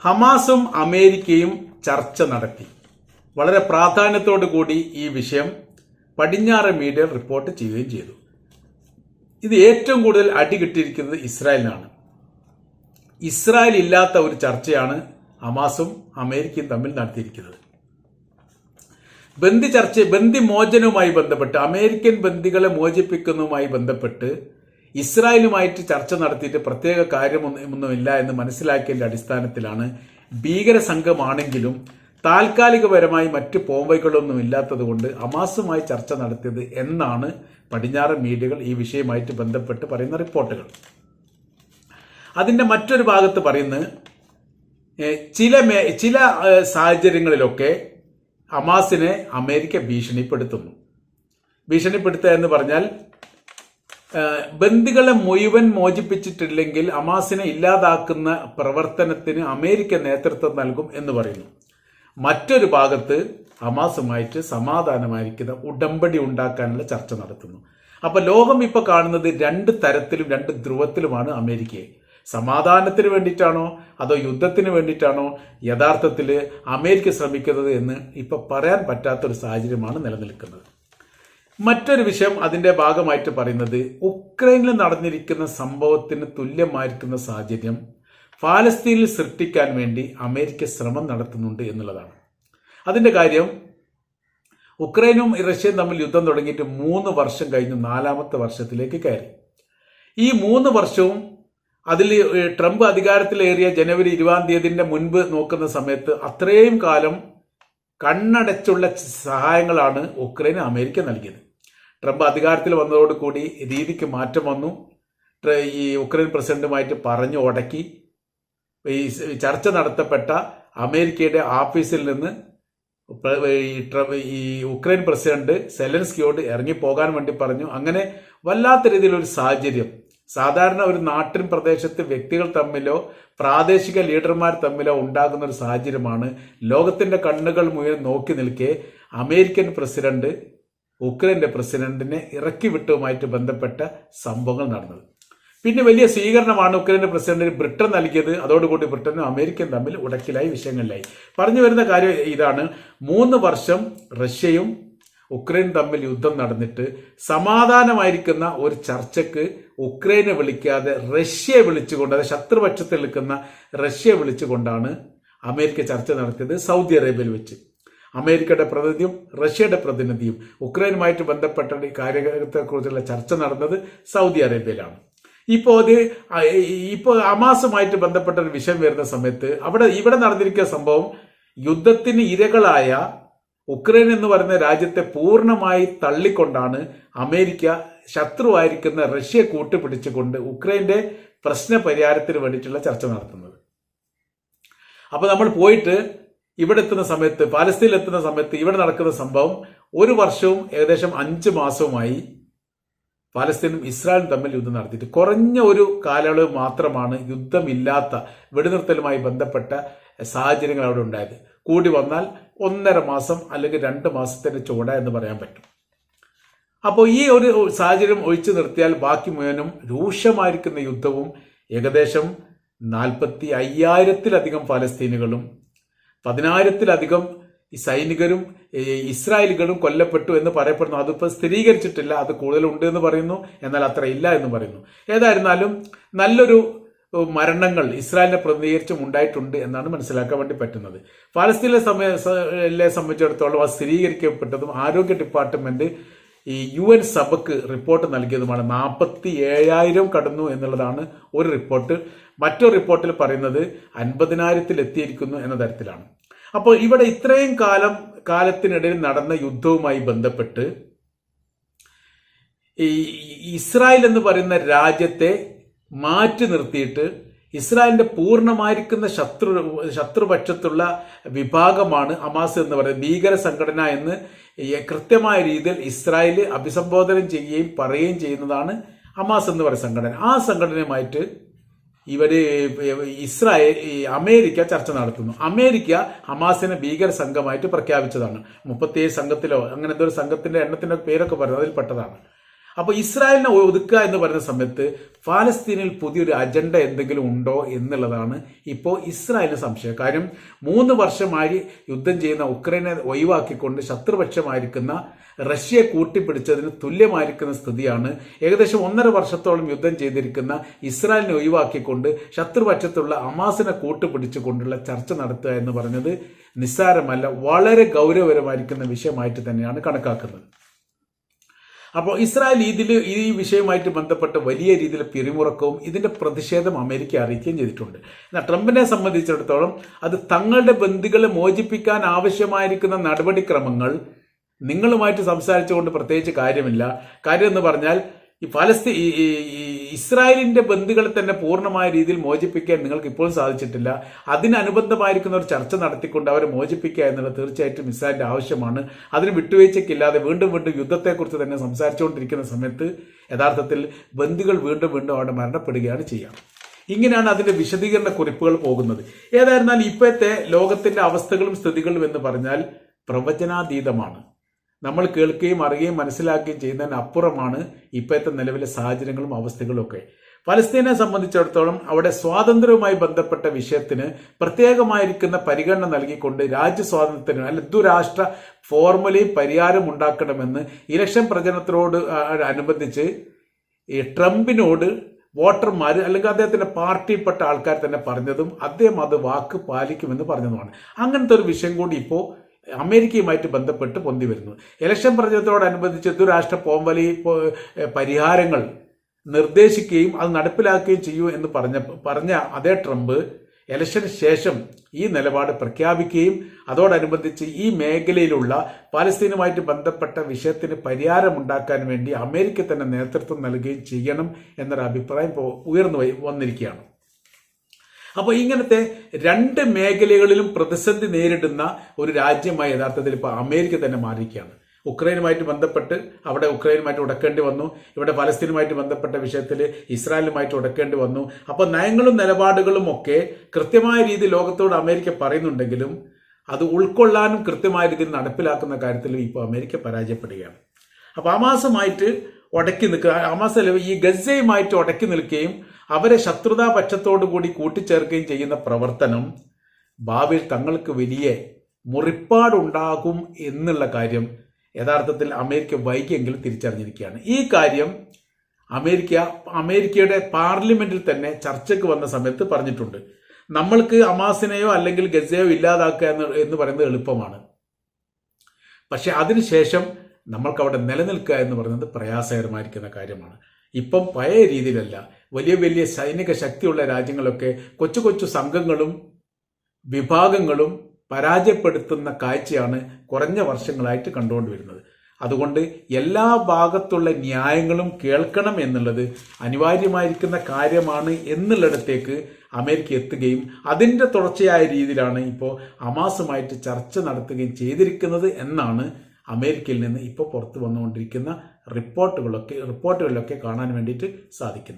ഹമാസും അമേരിക്കയും ചർച്ച നടത്തി. വളരെ പ്രാധാന്യത്തോടു കൂടി ഈ വിഷയം പടിഞ്ഞാറൻ മീഡിയ റിപ്പോർട്ട് ചെയ്യുകയും ചെയ്തു. ഇത് ഏറ്റവും കൂടുതൽ അടി കിട്ടിയിരിക്കുന്നത് ഇസ്രായേലിനാണ്. ഇസ്രായേൽ ഇല്ലാത്ത ഒരു ചർച്ചയാണ് ഹമാസും അമേരിക്കയും തമ്മിൽ നടത്തിയിരിക്കുന്നത്. ബന്ദി മോചനവുമായി ബന്ധപ്പെട്ട്, അമേരിക്കൻ ബന്ദികളെ മോചിപ്പിക്കുന്നതുമായി ബന്ധപ്പെട്ട് ഇസ്രായേലുമായിട്ട് ചർച്ച നടത്തിയിട്ട് പ്രത്യേക കാര്യമൊന്നുമില്ല എന്ന് മനസ്സിലാക്കിയതിന്റെ അടിസ്ഥാനത്തിലാണ് ഭീകര സംഘമാണെങ്കിലും താൽക്കാലികപരമായി മറ്റ് പോംവൈകളൊന്നും ഇല്ലാത്തത് കൊണ്ട് ഹമാസുമായി ചർച്ച നടത്തിയത് എന്നാണ് പടിഞ്ഞാറൻ മീഡിയകൾ ഈ വിഷയമായിട്ട് ബന്ധപ്പെട്ട് പറയുന്ന റിപ്പോർട്ടുകൾ. അതിന്റെ മറ്റൊരു ഭാഗത്ത് പറയുന്നത് ചില സാഹചര്യങ്ങളിലൊക്കെ ഹമാസിനെ അമേരിക്ക ഭീഷണിപ്പെടുത്തുക എന്ന് പറഞ്ഞാൽ ബന്ദികളെ മുഴുവൻ മോചിപ്പിച്ചിട്ടില്ലെങ്കിൽ ഹമാസിനെ ഇല്ലാതാക്കുന്ന പ്രവർത്തനത്തിന് അമേരിക്ക നേതൃത്വം നൽകും എന്ന് പറയുന്നു. മറ്റൊരു ഭാഗത്ത് ഹമാസുമായിട്ട് സമാധാനമായിരിക്കുന്ന ഉടമ്പടി ഉണ്ടാക്കാനുള്ള ചർച്ച നടത്തുന്നു. അപ്പൊ ലോകം ഇപ്പൊ കാണുന്നത് രണ്ട് തരത്തിലും രണ്ട് ധ്രുവത്തിലുമാണ് അമേരിക്കയെ. സമാധാനത്തിന് വേണ്ടിയിട്ടാണോ അതോ യുദ്ധത്തിന് വേണ്ടിയിട്ടാണോ യഥാർത്ഥത്തിൽ അമേരിക്ക ശ്രമിക്കുന്നത് എന്ന് ഇപ്പൊ പറയാൻ പറ്റാത്തൊരു സാഹചര്യമാണ് നിലനിൽക്കുന്നത്. മറ്റൊരു വിഷയം അതിന്റെ ഭാഗമായിട്ട് പറയുന്നത് ഉക്രൈനിൽ നടന്നിരിക്കുന്ന സംഭവത്തിന് തുല്യമായിരിക്കുന്ന സാഹചര്യം ഫലസ്തീനിൽ സൃഷ്ടിക്കാൻ വേണ്ടി അമേരിക്ക ശ്രമം നടത്തുന്നുണ്ട് എന്നുള്ളതാണ്. അതിന്റെ കാര്യം, ഉക്രൈനും റഷ്യയും തമ്മിൽ യുദ്ധം തുടങ്ങിയിട്ട് 3 വർഷം കഴിഞ്ഞ് 4ാമത്തെ വർഷത്തിലേക്ക് കയറി. ഈ 3 വർഷവും അതിൽ ട്രംപ് അധികാരത്തിലേറിയ ജനുവരി 20-ാം തീയതിന്റെ മുൻപ് നോക്കുന്ന സമയത്ത് അത്രയും കാലം കണ്ണടച്ചുള്ള സഹായങ്ങളാണ് ഉക്രൈന് അമേരിക്ക നൽകിയത്. ട്രംപ് അധികാരത്തിൽ വന്നതോടുകൂടി രീതിക്ക് മാറ്റം വന്നു. ഈ ഉക്രൈൻ പ്രസിഡന്റുമായിട്ട് പറഞ്ഞു ഉടക്കി ഈ ചർച്ച നടത്തപ്പെട്ട അമേരിക്കയുടെ ഓഫീസിൽ നിന്ന് ഈ ഉക്രൈൻ പ്രസിഡന്റ് സെലൻസ്കിയോട് ഇറങ്ങിപ്പോകാൻ വേണ്ടി പറഞ്ഞു. അങ്ങനെ വല്ലാത്ത രീതിയിലൊരു സാഹചര്യം, സാധാരണ ഒരു നാട്ടിൻ പ്രദേശത്ത് വ്യക്തികൾ തമ്മിലോ പ്രാദേശിക ലീഡർമാർ തമ്മിലോ ഉണ്ടാകുന്ന ഒരു സാഹചര്യമാണ് ലോകത്തിന്റെ കണ്ണുകൾ മുഴുവൻ നോക്കി നിൽക്കെ അമേരിക്കൻ പ്രസിഡന്റ് ഉക്രൈന്റെ പ്രസിഡന്റിനെ ഇറക്കി വിട്ടതുമായിട്ട് ബന്ധപ്പെട്ട സംഭവങ്ങൾ നടന്നത്. പിന്നെ വലിയ സ്വീകരണമാണ് ഉക്രൈന്റെ പ്രസിഡന്റിന് ബ്രിട്ടൻ നൽകിയത്. അതോടുകൂടി ബ്രിട്ടനും അമേരിക്കയും തമ്മിൽ ഉടക്കിലായി, വിഷയങ്ങളിലായി. പറഞ്ഞു വരുന്ന കാര്യം ഇതാണ്: 3 വർഷം റഷ്യയും ഉക്രൈൻ തമ്മിൽ യുദ്ധം നടന്നിട്ട് സമാധാനമായിരിക്കുന്ന ഒരു ചർച്ചയ്ക്ക് ഉക്രൈനെ വിളിക്കാതെ റഷ്യയെ വിളിച്ചുകൊണ്ട്, അത് ശത്രുപക്ഷത്തിൽ നിൽക്കുന്ന റഷ്യയെ വിളിച്ചുകൊണ്ടാണ് അമേരിക്ക ചർച്ച നടത്തിയത് സൗദി അറേബ്യയിൽ വെച്ച്. അമേരിക്കയുടെ പ്രതിനിധിയും റഷ്യയുടെ പ്രതിനിധിയും ഉക്രൈനുമായിട്ട് ബന്ധപ്പെട്ട കാര്യത്തെക്കുറിച്ചുള്ള ചർച്ച നടന്നത് സൗദി അറേബ്യയിലാണ്. ഇപ്പോൾ ഹമാസുമായിട്ട് ബന്ധപ്പെട്ട ഒരു വിഷയം വരുന്ന സമയത്ത് ഇവിടെ നടന്നിരിക്കുന്ന സംഭവം, യുദ്ധത്തിന് ഇരകളായ ഉക്രൈൻ എന്ന് പറയുന്ന രാജ്യത്തെ പൂർണ്ണമായി തള്ളിക്കൊണ്ടാണ് അമേരിക്ക ശത്രുവായിരിക്കുന്ന റഷ്യയെ കൂട്ടുപിടിച്ചുകൊണ്ട് ഉക്രൈന്റെ പ്രശ്ന പരിഹാരത്തിന് വേണ്ടിയിട്ടുള്ള ചർച്ച നടത്തുന്നത്. അപ്പൊ നമ്മൾ പോയിട്ട് ഇവിടെ എത്തുന്ന സമയത്ത്, പാലസ്തീനിൽ എത്തുന്ന സമയത്ത് ഇവിടെ നടക്കുന്ന സംഭവം 1 വർഷവും ഏകദേശം 5 മാസവുമായി പാലസ്തീനും ഇസ്രായേലും തമ്മിൽ യുദ്ധം നടത്തിയിട്ട് കുറഞ്ഞ ഒരു കാലയളവ് മാത്രമാണ് യുദ്ധമില്ലാത്ത വെടിനിർത്തലുമായി ബന്ധപ്പെട്ട സാഹചര്യങ്ങൾ അവിടെ ഉണ്ടായത്. കൂടി വന്നാൽ 1.5 മാസം അല്ലെങ്കിൽ 2 മാസത്തിന്റെ ചുവട എന്ന് പറയാൻ പറ്റും. അപ്പോൾ ഈ ഒരു സാഹചര്യം ഒഴിച്ചു നിർത്തിയാൽ ബാക്കി മുഴുവനും രൂക്ഷമായിരിക്കുന്ന യുദ്ധവും ഏകദേശം 45,000-ത്തിലധികം പാലസ്തീനുകളും 10,000-ത്തിലധികം സൈനികരും ഇസ്രായേലികളും കൊല്ലപ്പെട്ടു എന്ന് പറയപ്പെടുന്നു. അതിപ്പോൾ സ്ഥിരീകരിച്ചിട്ടില്ല, അത് കൂടുതലുണ്ട് എന്ന് പറയുന്നു, എന്നാൽ അത്ര ഇല്ല എന്ന് പറയുന്നു. ഏതായിരുന്നാലും നല്ലൊരു മരണങ്ങൾ ഇസ്രായേലിനെ പ്രതിനിധീകരിച്ചും ഉണ്ടായിട്ടുണ്ട് എന്നാണ് മനസ്സിലാക്കാൻ വേണ്ടി പറ്റുന്നത്. ഫലസ്തീനെ സംബന്ധിച്ചിടത്തോളം അത് സ്ഥിരീകരിക്കപ്പെട്ടതും ആരോഗ്യ ഡിപ്പാർട്ട്മെന്റ് ഈ UN സഭയ്ക്ക് റിപ്പോർട്ട് നൽകിയതുമാണ്. 47,000 കടന്നു എന്നുള്ളതാണ് ഒരു റിപ്പോർട്ട്. മറ്റൊരു റിപ്പോർട്ടിൽ പറയുന്നത് 50,000-ൽ എത്തിയിരിക്കുന്നു എന്ന തരത്തിലാണ്. അപ്പോൾ ഇവിടെ ഇത്രയും കാലത്തിനിടയിൽ നടന്ന യുദ്ധവുമായി ബന്ധപ്പെട്ട് ഈ ഇസ്രായേൽ എന്ന് പറയുന്ന രാജ്യത്തെ മാറ്റി നിർത്തിയിട്ട് ഇസ്രായേലിന്റെ പൂർണ്ണമായിരിക്കുന്ന ശത്രുപക്ഷത്തുള്ള വിഭാഗമാണ് ഹമാസ് എന്ന് പറയുന്നത്, ഭീകര സംഘടന എന്ന് കൃത്യമായ രീതിയിൽ ഇസ്രായേൽ അഭിസംബോധന ചെയ്യുകയും പറയുകയും ചെയ്യുന്നതാണ് ഹമാസ് എന്ന് പറയുന്ന സംഘടന. ആ സംഘടനയുമായിട്ട് അമേരിക്ക ചർച്ച നടത്തുന്നു. അമേരിക്ക ഹമാസിനെ ഭീകര സംഘമായിട്ട് പ്രഖ്യാപിച്ചതാണ്. 37 സംഘത്തിലോ അങ്ങനെ എന്തോ ഒരു സംഘത്തിന്റെ എണ്ണത്തിന്റെ പേരൊക്കെ പറയുന്നത് അതിൽപ്പെട്ടതാണ്. അപ്പോൾ ഇസ്രായേലിനെ ഒതുക്കുക എന്ന് പറയുന്ന സമയത്ത് ഫലസ്തീനിൽ പുതിയൊരു അജണ്ട എന്തെങ്കിലും ഉണ്ടോ എന്നുള്ളതാണ് ഇപ്പോൾ ഇസ്രായേലിന് സംശയം. കാര്യം 3 വർഷമായി യുദ്ധം ചെയ്യുന്ന ഉക്രൈനെ ഒഴിവാക്കിക്കൊണ്ട് ശത്രുപക്ഷമായിരിക്കുന്ന റഷ്യയെ കൂട്ടിപ്പിടിച്ചതിന് തുല്യമായിരിക്കുന്ന സ്ഥിതിയാണ് ഏകദേശം 1.5 വർഷത്തോളം യുദ്ധം ചെയ്തിരിക്കുന്ന ഇസ്രായേലിനെ ഒഴിവാക്കിക്കൊണ്ട് ശത്രുപക്ഷത്തുള്ള ഹമാസിനെ കൂട്ടുപിടിച്ചുകൊണ്ടുള്ള ചർച്ച നടത്തുക എന്ന് പറഞ്ഞത് നിസ്സാരമല്ല, വളരെ ഗൗരവകരമായിരിക്കുന്ന വിഷയമായിട്ട് തന്നെയാണ് കണക്കാക്കുന്നത്. അപ്പോൾ ഇസ്രായേൽ ഈ വിഷയവുമായിട്ട് ബന്ധപ്പെട്ട് വലിയ രീതിയിൽ പിരിമുറക്കവും ഇതിന്റെ പ്രതിഷേധം അമേരിക്ക അറിയിക്കുകയും ചെയ്തിട്ടുണ്ട്. എന്നാൽ ട്രംപിനെ സംബന്ധിച്ചിടത്തോളം അത് തങ്ങളുടെ ബന്ദികളെ മോചിപ്പിക്കാൻ ആവശ്യമായിരിക്കുന്ന നടപടിക്രമങ്ങൾ നിങ്ങളുമായിട്ട് സംസാരിച്ചുകൊണ്ട് പ്രത്യേകിച്ച് കാര്യമില്ല. കാര്യം എന്ന് പറഞ്ഞാൽ ഇസ്രായേലിന്റെ ബന്ദികളെ തന്നെ പൂർണ്ണമായ രീതിയിൽ മോചിപ്പിക്കാൻ നിങ്ങൾക്ക് ഇപ്പോഴും സാധിച്ചിട്ടില്ല. അതിനനുബന്ധമായിരിക്കുന്ന ഒരു ചർച്ച നടത്തിക്കൊണ്ട് അവരെ മോചിപ്പിക്കുക എന്നുള്ളത് തീർച്ചയായിട്ടും ഇസ്രായേലിന്റെ ആവശ്യമാണ്. അതിന് വിട്ടുവീഴ്ചയ്ക്കില്ലാതെ വീണ്ടും യുദ്ധത്തെക്കുറിച്ച് തന്നെ സംസാരിച്ചുകൊണ്ടിരിക്കുന്ന സമയത്ത് യഥാർത്ഥത്തിൽ ബന്ദികൾ വീണ്ടും അവിടെ മരണപ്പെടുകയാണ് ചെയ്യുക. ഇങ്ങനെയാണ് അതിന്റെ വിശദീകരണ കുറിപ്പുകൾ പോകുന്നത്. ഏതായിരുന്നാലും ഇപ്പോഴത്തെ ലോകത്തിന്റെ അവസ്ഥകളും സ്ഥിതികളും എന്ന് പറഞ്ഞാൽ പ്രവചനാതീതമാണ്. നമ്മൾ കേൾക്കുകയും അറിയുകയും മനസ്സിലാക്കുകയും ചെയ്യുന്നതിന് അപ്പുറമാണ് ഇപ്പോഴത്തെ നിലവിലെ സാഹചര്യങ്ങളും അവസ്ഥകളും ഒക്കെ. ഫലസ്തീനെ സംബന്ധിച്ചിടത്തോളം അവിടെ സ്വാതന്ത്ര്യവുമായി ബന്ധപ്പെട്ട വിഷയത്തിന് പ്രത്യേകമായിരിക്കുന്ന പരിഗണന നൽകിക്കൊണ്ട് രാജ്യസ്വാതന്ത്ര്യത്തിന് അല്ലെ ദ്വിരാഷ്ട്ര ഫോർമുലയും പരിഹാരം ഉണ്ടാക്കണമെന്ന് ഇലക്ഷൻ പ്രചരണത്തോട് അനുബന്ധിച്ച് ഈ ട്രംപിനോട് വോട്ടർമാർ അല്ലെങ്കിൽ അദ്ദേഹത്തിന്റെ പാർട്ടിയിൽപ്പെട്ട ആൾക്കാർ തന്നെ പറഞ്ഞതും അദ്ദേഹം അത് വാക്ക് പാലിക്കുമെന്ന് പറഞ്ഞതുമാണ്. അങ്ങനത്തെ ഒരു വിഷയം കൂടി ഇപ്പോൾ അമേരിക്കയുമായിട്ട് ബന്ധപ്പെട്ട് പൊന്തി വരുന്നു. ഇലക്ഷൻ പ്രചരണത്തോടനുബന്ധിച്ച് ദ്വിരാഷ്ട്ര പോംവലി പരിഹാരങ്ങൾ നിർദ്ദേശിക്കുകയും അത് നടപ്പിലാക്കുകയും ചെയ്യൂ എന്ന് പറഞ്ഞ അതേ ട്രംപ് ഇലക്ഷന് ശേഷം ഈ നിലപാട് പ്രഖ്യാപിക്കുകയും അതോടനുബന്ധിച്ച് ഈ മേഖലയിലുള്ള പാലസ്തീനുമായിട്ട് ബന്ധപ്പെട്ട വിഷയത്തിന് പരിഹാരമുണ്ടാക്കാൻ വേണ്ടി അമേരിക്ക തന്നെ നേതൃത്വം നൽകുകയും ചെയ്യണം എന്നൊരു അഭിപ്രായം ഇപ്പോൾ ഉയർന്നു വന്നിരിക്കുകയാണ്. അപ്പോൾ ഇങ്ങനത്തെ 2 മേഖലകളിലും പ്രതിസന്ധി നേരിടുന്ന ഒരു രാജ്യമായി യഥാർത്ഥത്തിൽ ഇപ്പോൾ അമേരിക്ക തന്നെ മാറിയിരിക്കുകയാണ്. ഉക്രൈനുമായിട്ട് ബന്ധപ്പെട്ട് അവിടെ ഉക്രൈനുമായിട്ട് ഉടക്കേണ്ടി വന്നു, ഇവിടെ ഫലസ്തീനുമായിട്ട് ബന്ധപ്പെട്ട വിഷയത്തിൽ ഇസ്രായേലുമായിട്ട് ഉടക്കേണ്ടി വന്നു. അപ്പോൾ നയങ്ങളും നിലപാടുകളും ഒക്കെ കൃത്യമായ രീതിയിൽ ലോകത്തോട് അമേരിക്ക പറയുന്നുണ്ടെങ്കിലും അത് ഉൾക്കൊള്ളാനും കൃത്യമായ രീതിയിൽ നടപ്പിലാക്കുന്ന കാര്യത്തിലും ഇപ്പോൾ അമേരിക്ക പരാജയപ്പെടുകയാണ്. അപ്പോൾ ഹമാസുമായിട്ട് ഉടക്കി നിൽക്കുക, ഹമാസ് ഈ ഗസയുമായിട്ട് ഉടക്കി നിൽക്കുകയും അവരെ ശത്രുതാപക്ഷത്തോടു കൂടി കൂട്ടിച്ചേർക്കുകയും ചെയ്യുന്ന പ്രവർത്തനം ഭാവിയിൽ തങ്ങൾക്ക് വലിയ മുറിപ്പാടുണ്ടാകും എന്നുള്ള കാര്യം യഥാർത്ഥത്തിൽ അമേരിക്ക വൈകിയെങ്കിലും തിരിച്ചറിഞ്ഞിരിക്കുകയാണ്. ഈ കാര്യം അമേരിക്കയുടെ പാർലമെന്റിൽ തന്നെ ചർച്ചയ്ക്ക് വന്ന സമയത്ത് പറഞ്ഞിട്ടുണ്ട്. നമ്മൾക്ക് ഹമാസിനെയോ അല്ലെങ്കിൽ ഗസയോ ഇല്ലാതാക്കുക എന്ന് പറയുന്നത് എളുപ്പമാണ്, പക്ഷെ അതിനുശേഷം നമ്മൾക്ക് അവിടെ നിലനിൽക്കുക എന്ന് പറയുന്നത് പ്രയാസകരമായിരിക്കുന്ന കാര്യമാണ്. ഇപ്പം പഴയ രീതിയിലല്ല. വലിയ സൈനിക ശക്തിയുള്ള രാജ്യങ്ങളൊക്കെ കൊച്ചു സംഘങ്ങളും വിഭാഗങ്ങളും പരാജയപ്പെടുത്തുന്ന കാഴ്ചയാണ് കുറഞ്ഞ വർഷങ്ങളായിട്ട് കണ്ടുകൊണ്ടുവരുന്നത്. അതുകൊണ്ട് എല്ലാ ഭാഗത്തുള്ള ന്യായങ്ങളും കേൾക്കണം എന്നുള്ളത് അനിവാര്യമായിരിക്കുന്ന കാര്യമാണ് എന്നുള്ളിടത്തേക്ക് അമേരിക്ക എത്തുകയും അതിൻ്റെ തുടർച്ചയായ രീതിയിലാണ് ഇപ്പോൾ ഹമാസുമായിട്ട് ചർച്ച നടത്തുകയും ചെയ്തിരിക്കുന്നത് എന്നാണ് അമേരിക്കയിൽ നിന്ന് ഇപ്പോൾ പുറത്തു വന്നുകൊണ്ടിരിക്കുന്ന റിപ്പോർട്ടുകളിലൊക്കെ കാണാൻ വേണ്ടിയിട്ട് സാധിക്കുന്നത്.